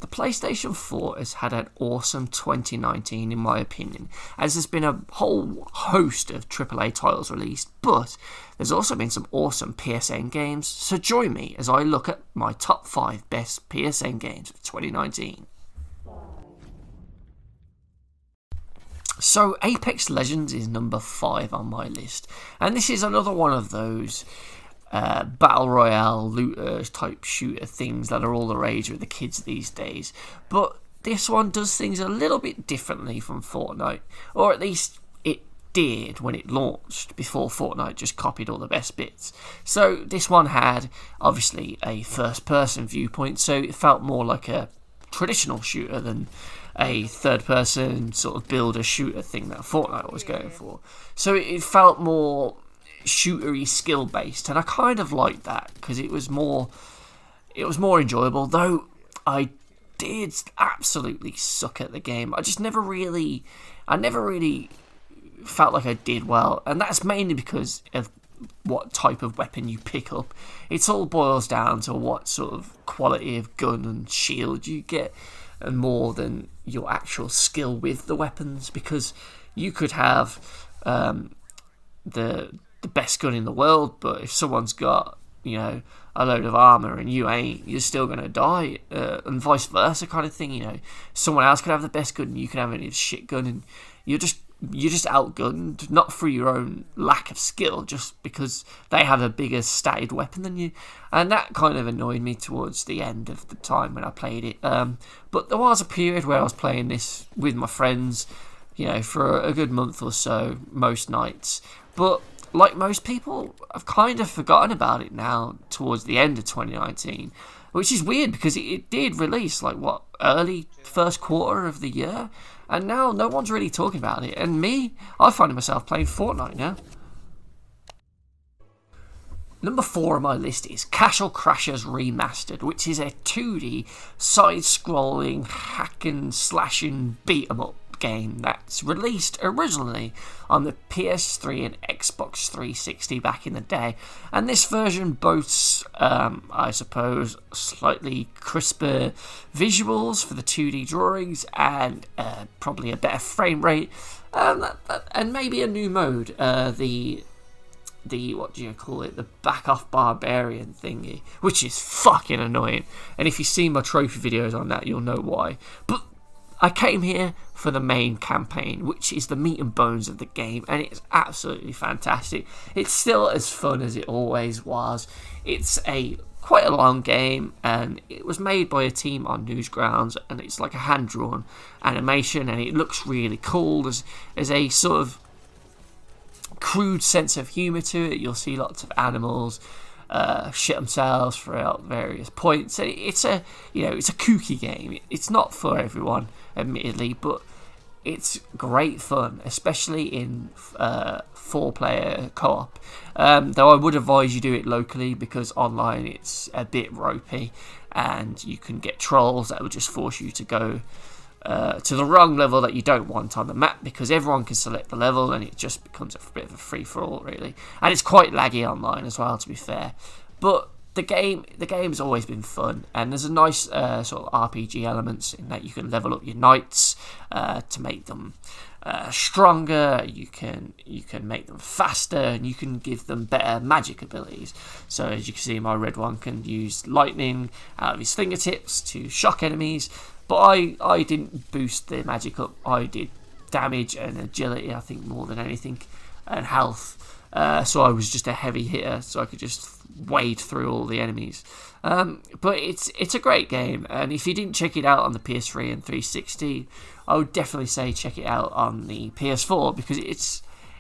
the PlayStation 4 has had an awesome 2019 in my opinion, as there's been a whole host of AAA titles released, but there's also been some awesome PSN games, so join me as I look at my top 5 best PSN games of 2019. So Apex Legends is number 5 on my list, and this is another one of those battle royale looter type shooter things that are all the rage with the kids these days. But this one does things a little bit differently from Fortnite, or at least it did when it launched, before Fortnite just copied all the best bits. So this one had obviously a first person viewpoint, so it felt more like a traditional shooter than a third person sort of builder shooter thing that Fortnite was going for. So it felt more shootery skill based, and I kind of liked that because it was more enjoyable, though I did absolutely suck at the game. I never really felt like I did well, and that's mainly because of what type of weapon you pick up. It all boils down to what sort of quality of gun and shield you get, and more than your actual skill with the weapons, because you could have the best gun in the world, but if someone's got, you know, a load of armor and you ain't, you're still gonna die, and vice versa kind of thing. You know, someone else could have the best gun and you can have a shit gun, and you're just outgunned, not through your own lack of skill, just because they have a bigger statted weapon than you. And that kind of annoyed me towards the end of the time when I played it. But there was a period where I was playing this with my friends, you know, for a good month or so, most nights. But like most people, I've kind of forgotten about it now towards the end of 2019, which is weird because it did release early first quarter of the year, and now no one's really talking about it. And me, I find myself playing Fortnite now. Number 4 on my list is Castle Crashers Remastered, which is a 2D side-scrolling hack and slashing beat 'em up game that's released originally on the PS3 and Xbox 360 back in the day, and this version boasts, I suppose, slightly crisper visuals for the 2D drawings, and probably a better frame rate, and maybe a new mode, the what do you call it, the back off barbarian thingy, which is fucking annoying, and if you see my trophy videos on that, you'll know why. But I came here for the main campaign, which is the meat and bones of the game, and it's absolutely fantastic. It's still as fun as it always was. It's quite a long game, and it was made by a team on Newsgrounds, and it's like a hand-drawn animation, and it looks really cool. There's a sort of crude sense of humour to it. You'll see lots of animals shit themselves throughout various points. It's a kooky game. It's not for everyone, admittedly, but it's great fun, especially in 4-player co-op. Though I would advise you do it locally, because online it's a bit ropey, and you can get trolls that will just force you to go to the wrong level that you don't want on the map, because everyone can select the level and it just becomes a bit of a free-for-all, really. And it's quite laggy online as well, to be fair. But the game's always been fun, and there's a nice sort of RPG elements in that you can level up your knights to make them stronger. You can make them faster, and you can give them better magic abilities. So as you can see, my red one can use lightning out of his fingertips to shock enemies. But I didn't boost the magic up. I did damage and agility, I think, more than anything, and health. So I was just a heavy hitter, so I could just wade through all the enemies. But it's a great game, and if you didn't check it out on the PS3 and 360, I would definitely say check it out on the PS4, because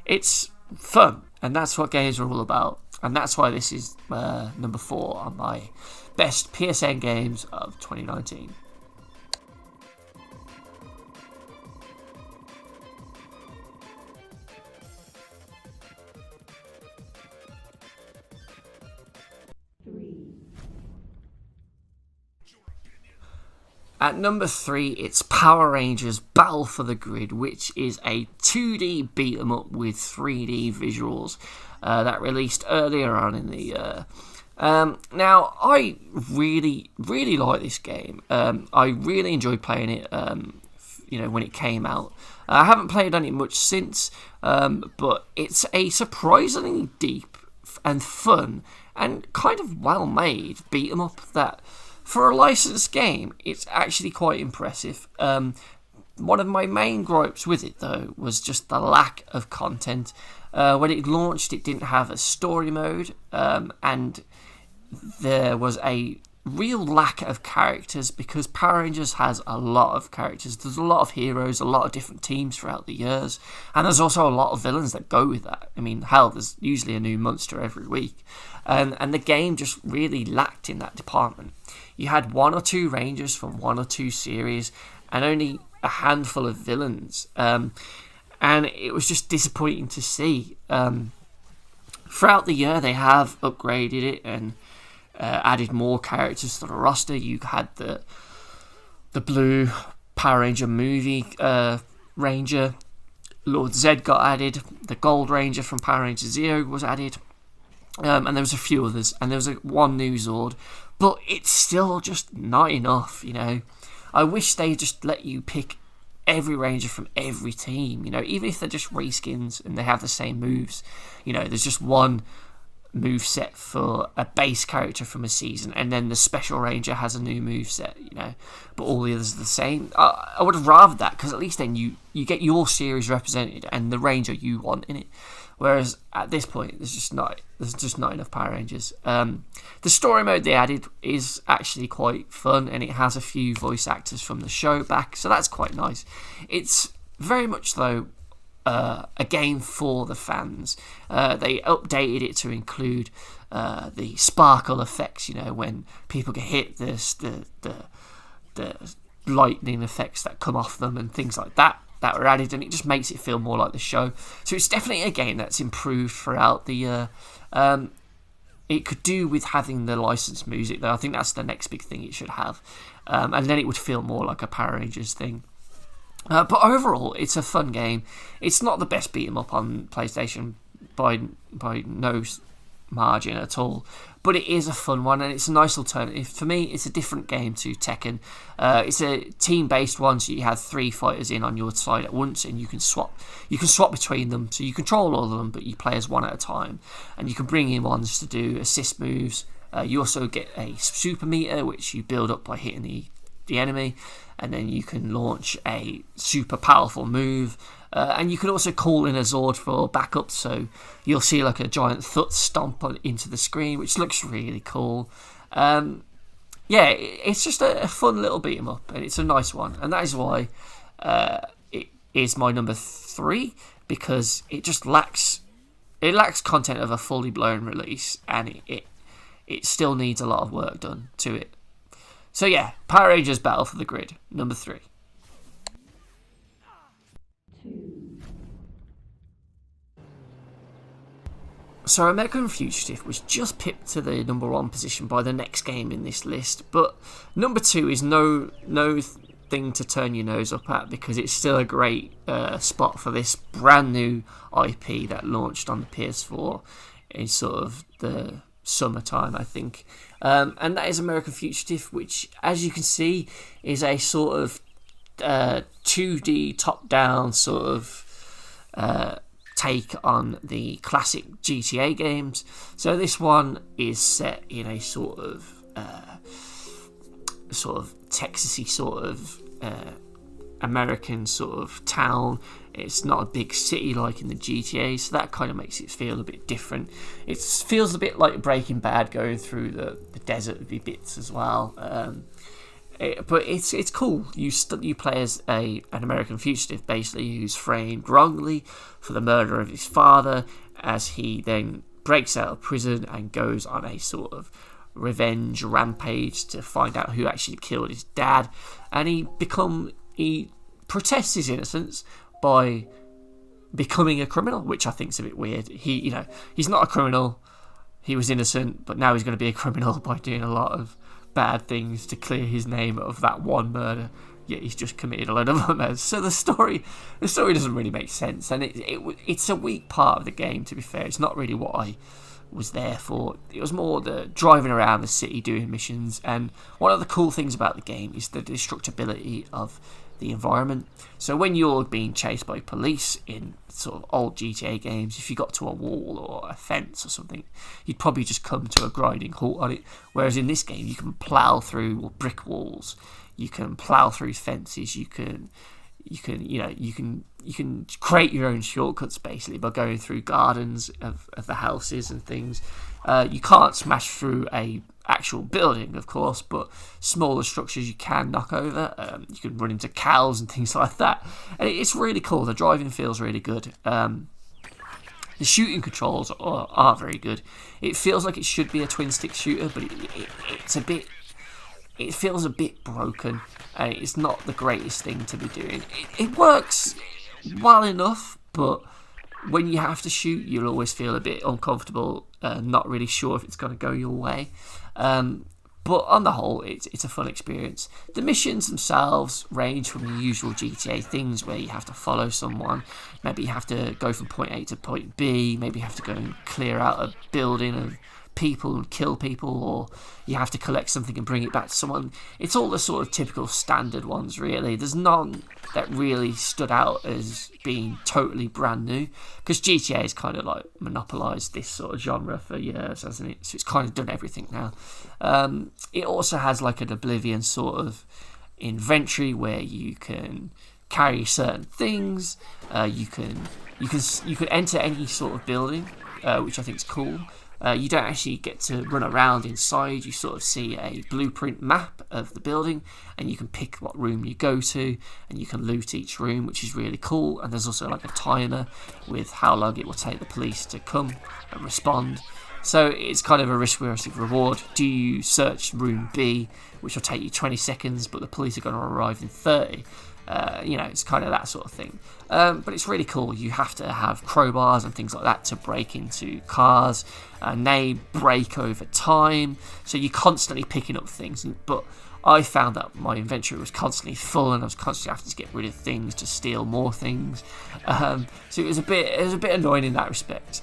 it's fun, and that's what games are all about. And that's why this is number 4 on my best PSN games of 2019. At number 3, it's Power Rangers Battle for the Grid, which is a 2D beat-em-up with 3D visuals that released earlier on in the year. Now, I really, really like this game. I really enjoyed playing it, when it came out. I haven't played on it much since, but it's a surprisingly deep and fun and kind of well-made beat 'em up that, for a licensed game, it's actually quite impressive. One of my main gripes with it, though, was just the lack of content. When it launched, it didn't have a story mode, and there was a real lack of characters because Power Rangers has a lot of characters. There's a lot of heroes, a lot of different teams throughout the years, and there's also a lot of villains that go with that. I mean, hell, there's usually a new monster every week, and the game just really lacked in that department. You had one or two Rangers from one or two series, and only a handful of villains, and it was just disappointing to see. Throughout the year, they have upgraded it and added more characters to the roster. You had the blue Power Ranger movie Ranger, Lord Zed got added, the Gold Ranger from Power Ranger Zero was added, and there was a few others, and there was one new Zord, but it's still just not enough, I wish they just let you pick every Ranger from every team, even if they're just reskins and they have the same moves. There's just one move set for a base character from a season, and then the Special Ranger has a new move set, but all the others are the same. I would have rathered that, because at least then you get your series represented and the Ranger you want in it. Whereas at this point, there's just not enough Power Rangers. The story mode they added is actually quite fun, and it has a few voice actors from the show back, so that's quite nice. It's very much, though, a game for the fans. They updated it to include the sparkle effects, when people get hit, the lightning effects that come off them and things like that were added, and it just makes it feel more like the show. So it's definitely a game that's improved throughout the year. It could do with having the licensed music, though. I think that's the next big thing it should have, and then it would feel more like a Power Rangers thing. But overall, it's a fun game. It's not the best beat 'em up on PlayStation by no margin at all, but it is a fun one, and it's a nice alternative. For me, it's a different game to Tekken. It's a team-based one, so you have 3 fighters in on your side at once, and you can swap between them. So you control all of them, but you play as one at a time, and you can bring in ones to do assist moves. You also get a super meter, which you build up by hitting the enemy, and then you can launch a super powerful move, and you can also call in a Zord for backup, so you'll see like a giant Thut stomp into the screen, which looks really cool. It's just a fun little beat 'em up, and it's a nice one, and that is why it is my number 3, because it just lacks content of a fully blown release, and it still needs a lot of work done to it. So yeah, Power Rangers Battle for the Grid, number 3. So American Fugitive was just pipped to the number 1 position by the next game in this list, but number 2 is no thing to turn your nose up at, because it's still a great spot for this brand new IP that launched on the PS4 in sort of the summertime, I think. And that is American Fugitive, which, as you can see, is a sort of 2D top-down sort of take on the classic GTA games. So this one is set in a sort of Texasy sort of American sort of town. It's not a big city like in the GTA, so that kind of makes it feel a bit different. It feels a bit like Breaking Bad going through the desert bits as well. But it's cool. You play as an American fugitive, basically, who's framed wrongly for the murder of his father, as he then breaks out of prison and goes on a sort of revenge rampage to find out who actually killed his dad. And he protests his innocence by becoming a criminal, which I think is a bit weird. He's not a criminal. He was innocent, but now he's going to be a criminal by doing a lot of bad things to clear his name of that one murder. Yet he's just committed a load of others. So the story doesn't really make sense, and it's a weak part of the game. To be fair, it's not really what I was there for. It was more the driving around the city doing missions, and one of the cool things about the game is the destructibility of the environment. So when you're being chased by police in sort of old GTA games, if you got to a wall or a fence or something, you'd probably just come to a grinding halt on it. Whereas in this game, you can plough through brick walls, you can plough through fences, you can create your own shortcuts basically by going through gardens of the houses and things. You can't smash through a actual building, of course, but smaller structures you can knock over. You can run into cows and things like that, and it's really cool. The driving feels really good. The shooting controls are very good. It feels like it should be a twin stick shooter, but it feels a bit broken. It's not the greatest thing to be doing. It works well enough, but when you have to shoot, you'll always feel a bit uncomfortable, not really sure if it's going to go your way. But on the whole, it's a fun experience. The missions themselves range from the usual GTA things where you have to follow someone. Maybe you have to go from point A to point B. Maybe you have to go and clear out a building of people and kill people, or you have to collect something and bring it back to someone. It's all the sort of typical standard ones, really. There's none that really stood out as being totally brand new, because GTA has kind of like monopolised this sort of genre for years, hasn't it? So it's kind of done everything now. It also has like an Oblivion sort of inventory where you can carry certain things. You can enter any sort of building, which I think is cool. You don't actually get to run around inside. You sort of see a blueprint map of the building, and you can pick what room you go to, and you can loot each room, which is really cool. And there's also like a timer with how long it will take the police to come and respond. So it's kind of a risk versus reward. Do you search room B, which will take you 20 seconds, but the police are going to arrive in 30? It's kind of that sort of thing. But it's really cool. You have to have crowbars and things like that to break into cars, and they break over time, so you're constantly picking up things. But I found that my inventory was constantly full, and I was constantly having to get rid of things to steal more things. So it was a bit annoying in that respect.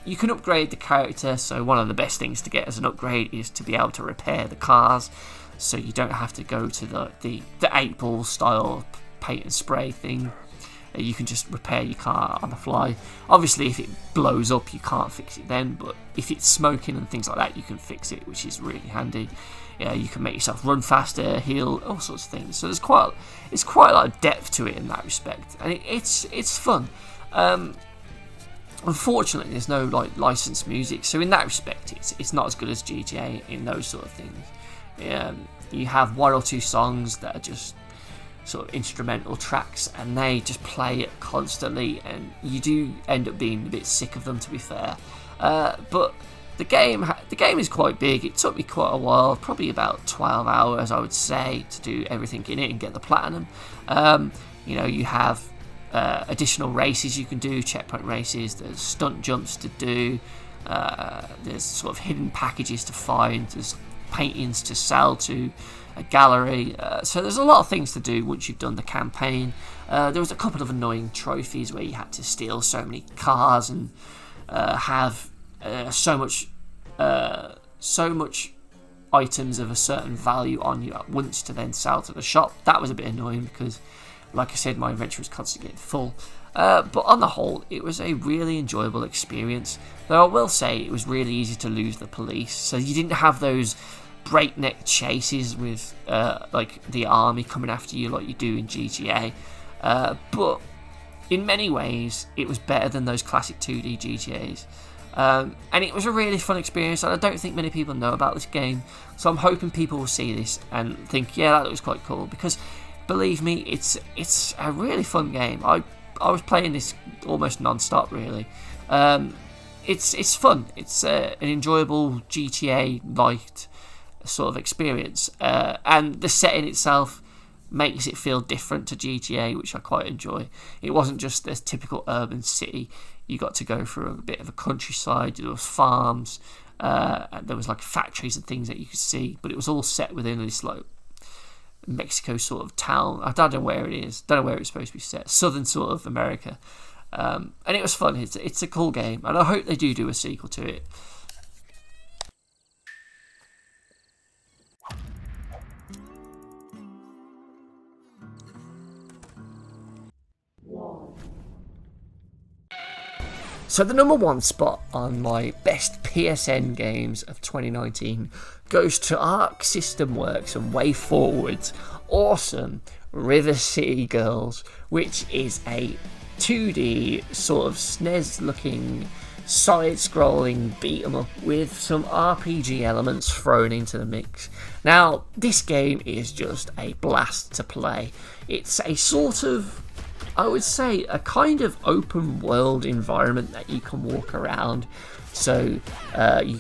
You can upgrade the character, so one of the best things to get as an upgrade is to be able to repair the cars. So you don't have to go to the 8-ball style paint and spray thing. You can just repair your car on the fly. Obviously, if it blows up, you can't fix it then, but if it's smoking and things like that, you can fix it, which is really handy. You can make yourself run faster, heal, all sorts of things. So it's quite a lot of depth to it in that respect, and it's fun. Unfortunately, there's no licensed music, so in that respect, it's not as good as GTA in those sort of things. You have one or two songs that are just sort of instrumental tracks, and they just play it constantly, and you do end up being a bit sick of them, to be fair. But the game is quite big. It took me quite a while, probably about 12 hours, I would say, to do everything in it and get the platinum. You have additional races you can do, checkpoint races. There's stunt jumps to do. There's sort of hidden packages to find. There's paintings to sell to a gallery, so there's a lot of things to do once you've done the campaign. There was a couple of annoying trophies where you had to steal so many cars and have so much items of a certain value on you at once to then sell to the shop. That was a bit annoying because, like I said, my inventory was constantly getting full. But on the whole, it was a really enjoyable experience. Though I will say it was really easy to lose the police, so you didn't have those breakneck chases with the army coming after you like you do in GTA. But in many ways, it was better than those classic 2D GTAs. And it was a really fun experience, and I don't think many people know about this game. So I'm hoping people will see this and think, yeah, that looks quite cool, because believe me, it's a really fun game. I was playing this almost non-stop, really. It's fun. It's an enjoyable GTA-like sort of experience, and the setting itself makes it feel different to GTA, which I quite enjoy. It wasn't just this typical urban city. You got to go through a bit of a countryside. There was farms, and there was like factories and things that you could see, but it was all set within this like Mexico sort of town. I don't know where it is. Don't know where it's supposed to be set. Southern sort of America. And it was fun. It's a cool game, and I hope they do a sequel to it. So the number one spot on my best PSN games of 2019 goes to Arc System Works and Way Forward's awesome River City Girls, which is a 2D sort of SNES looking side-scrolling beat-em-up with some RPG elements thrown into the mix. Now, this game is just a blast to play. It's a sort of, I would say, a kind of open world environment that you can walk around. So you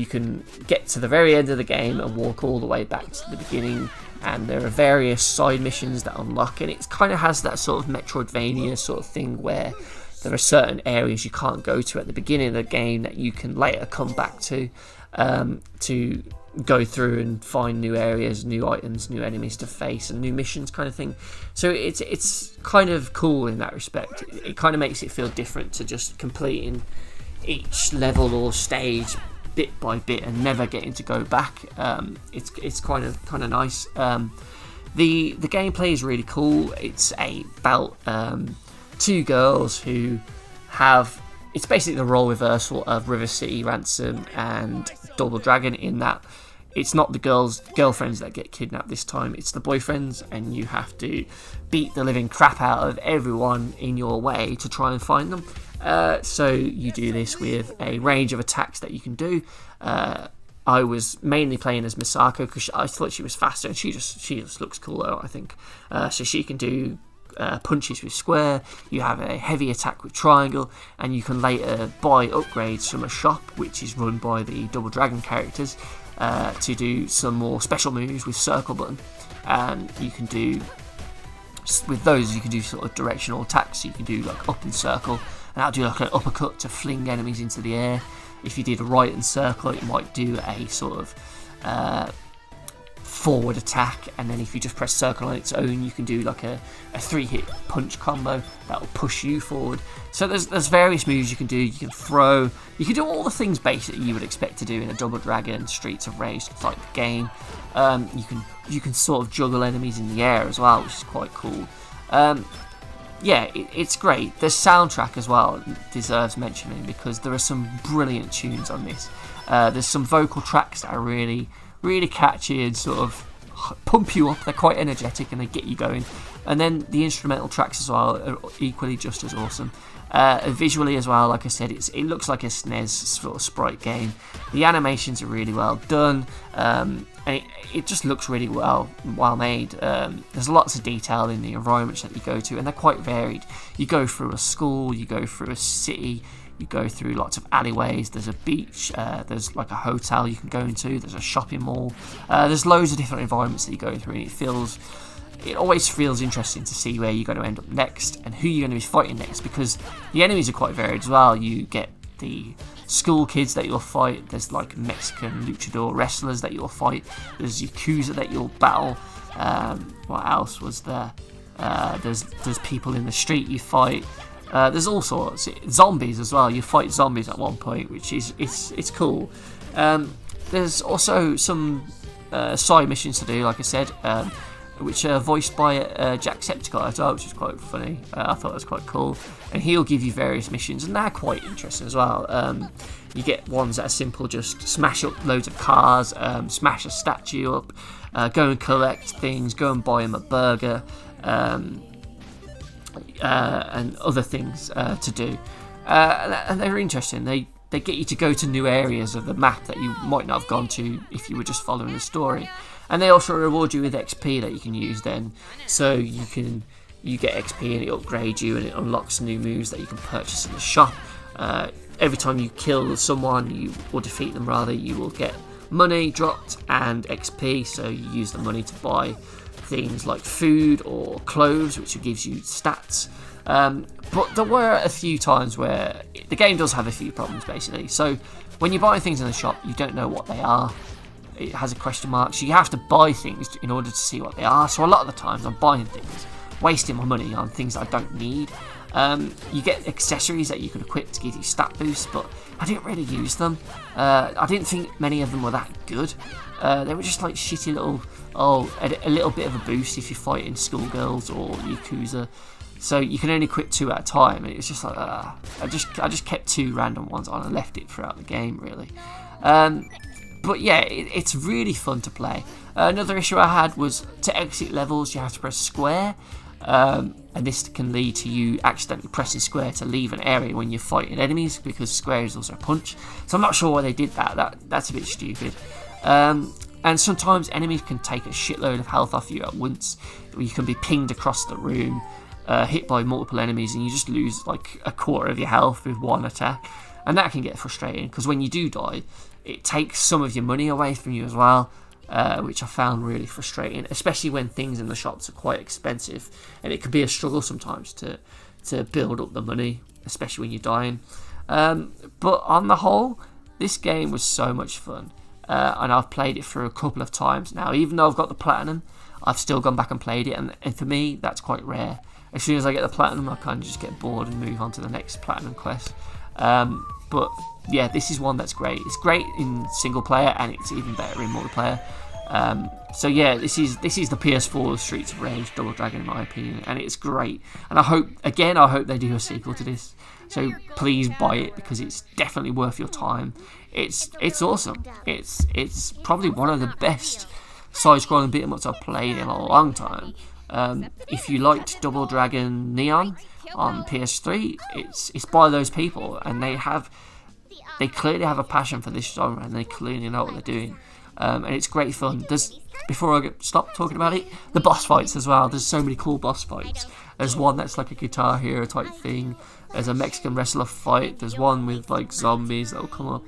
can get to the very end of the game and walk all the way back to the beginning, and there are various side missions that unlock, and it kind of has that sort of Metroidvania sort of thing where there are certain areas you can't go to at the beginning of the game that you can later come back to go through and find new areas, new items, new enemies to face, and new missions kind of thing. So it's kind of cool in that respect. It kind of makes it feel different to just completing each level or stage bit by bit and never getting to go back. It's kind of nice. The gameplay is really cool. It's about two girls who have, it's basically the role reversal of River City Ransom and Double Dragon, in that it's not the girlfriends that get kidnapped this time, it's the boyfriends, and you have to beat the living crap out of everyone in your way to try and find them. So you do this with a range of attacks that you can do. I was mainly playing as Misako because I thought she was faster, and she just looks cooler, I think. So she can do punches with square, you have a heavy attack with triangle, and you can later buy upgrades from a shop which is run by the Double Dragon characters to do some more special moves with circle button. And you can do, with those, you can do sort of directional attacks. So you can do like up and circle, and that'll do like an uppercut to fling enemies into the air. If you did a right and circle, it might do a sort of forward attack, and then if you just press circle on its own, you can do like a 3-hit punch combo that will push you forward. So there's various moves you can do. You can throw, you can do all the things basically you would expect to do in a Double Dragon Streets of Rage type game. You can sort of juggle enemies in the air as well, which is quite cool. It's great. The soundtrack as well deserves mentioning because there are some brilliant tunes on this. There's some vocal tracks that are really catchy and sort of pump you up. They're quite energetic and they get you going. And then the instrumental tracks as well are equally just as awesome. Visually as well, like I said, it looks like a SNES sort of sprite game. The animations are really well done, and it just looks really well made. There's lots of detail in the environments that you go to, and they're quite varied. You go through a school, you go through a city, you go through lots of alleyways, there's a beach, there's like a hotel you can go into, there's a shopping mall, there's loads of different environments that you go through, and it always feels interesting to see where you're going to end up next and who you're going to be fighting next, because the enemies are quite varied as well. You get the school kids that you'll fight, there's like Mexican luchador wrestlers that you'll fight, there's Yakuza that you'll battle, what else was there? There's people in the street you fight. There's all sorts. Zombies as well. You fight zombies at one point, which is it's cool. There's also some side missions to do, like I said, which are voiced by Jacksepticeye as well, which is quite funny. I thought it was quite cool. And he'll give you various missions, and they're quite interesting as well. You get ones that are simple, just smash up loads of cars, smash a statue up, go and collect things, go and buy him a burger, and other things to do. And they're interesting. They get you to go to new areas of the map that you might not have gone to if you were just following the story. And they also reward you with XP that you can use then. So you get XP and it upgrades you and it unlocks new moves that you can purchase in the shop. Every time you kill someone, or defeat them rather, you will get money dropped and XP. So you use the money to buy things like food or clothes, which gives you stats. But there were a few times where the game does have a few problems basically. So when you buy things in the shop, you don't know what they are. It has a question mark, so you have to buy things in order to see what they are. So a lot of the times I'm buying things, wasting my money on things I don't need. You get accessories that you can equip to give you stat boosts, but I didn't really use them. I didn't think many of them were that good. They were just like shitty little, a little bit of a boost if you're fighting schoolgirls or Yakuza. So you can only quit 2 at a time, and it was just like I just kept 2 random ones on and left it throughout the game, really. But yeah, it's really fun to play. Another issue I had was to exit levels you have to press square, and this can lead to you accidentally pressing square to leave an area when you're fighting enemies, because square is also a punch. So I'm not sure why they did that. That's a bit stupid. And sometimes enemies can take a shitload of health off you at once. You can be pinged across the room, hit by multiple enemies, and you just lose like a quarter of your health with one attack. And that can get frustrating, because when you do die, it takes some of your money away from you as well, which I found really frustrating, especially when things in the shops are quite expensive, and it can be a struggle sometimes to build up the money, especially when you're dying. But on the whole, this game was so much fun. And I've played it through a couple of times now. Even though I've got the platinum, I've still gone back and played it, and for me that's quite rare. As soon as I get the platinum, I kind of just get bored and move on to the next platinum quest. But yeah, this is one that's great. It's great in single player, and it's even better in multiplayer. So yeah, this is the PS4 Streets of Rage Double Dragon, in my opinion, and it's great. And I hope they do a sequel to this. So please buy it, because it's definitely worth your time. It's awesome. It's probably one of the best side-scrolling beat 'em ups I've played in a long time. If you liked Double Dragon Neon on PS3, it's by those people, and they clearly have a passion for this genre, and they clearly know what they're doing. And it's great fun. Before I stop talking about it, the boss fights as well. There's so many cool boss fights. There's one that's like a Guitar Hero type thing. There's a Mexican wrestler fight. There's one with like zombies that will come up.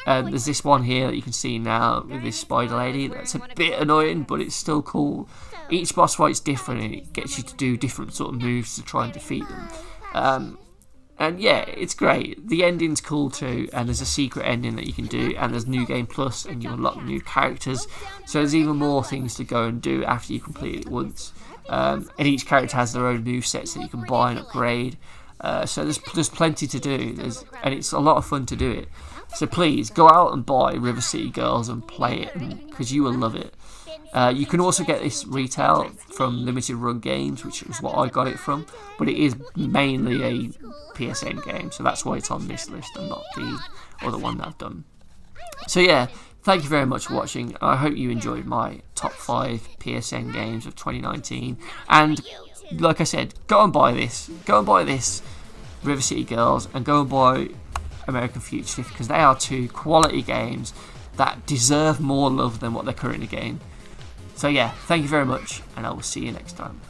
And there's this one here that you can see now with this spider lady. That's a bit annoying, but it's still cool. Each boss fight's different, and it gets you to do different sort of moves to try and defeat them. And yeah, it's great. The ending's cool too, and there's a secret ending that you can do, and there's New Game Plus, and you unlock new characters. So there's even more things to go and do after you complete it once. And each character has their own movesets that you can buy and upgrade. So there's plenty to do, and it's a lot of fun to do it. So please go out and buy River City Girls and play it, because you will love it. You can also get this retail from Limited Run Games, which is what I got it from, but it is mainly a PSN game, so that's why it's on this list and not the other one that I've done. So yeah, thank you very much for watching. I hope you enjoyed my top 5 PSN games of 2019, and like I said, go and buy this. Go and buy this River City Girls, and go and buy American Fugitive, because they are 2 quality games that deserve more love than what they're currently getting. So yeah, thank you very much, and I will see you next time.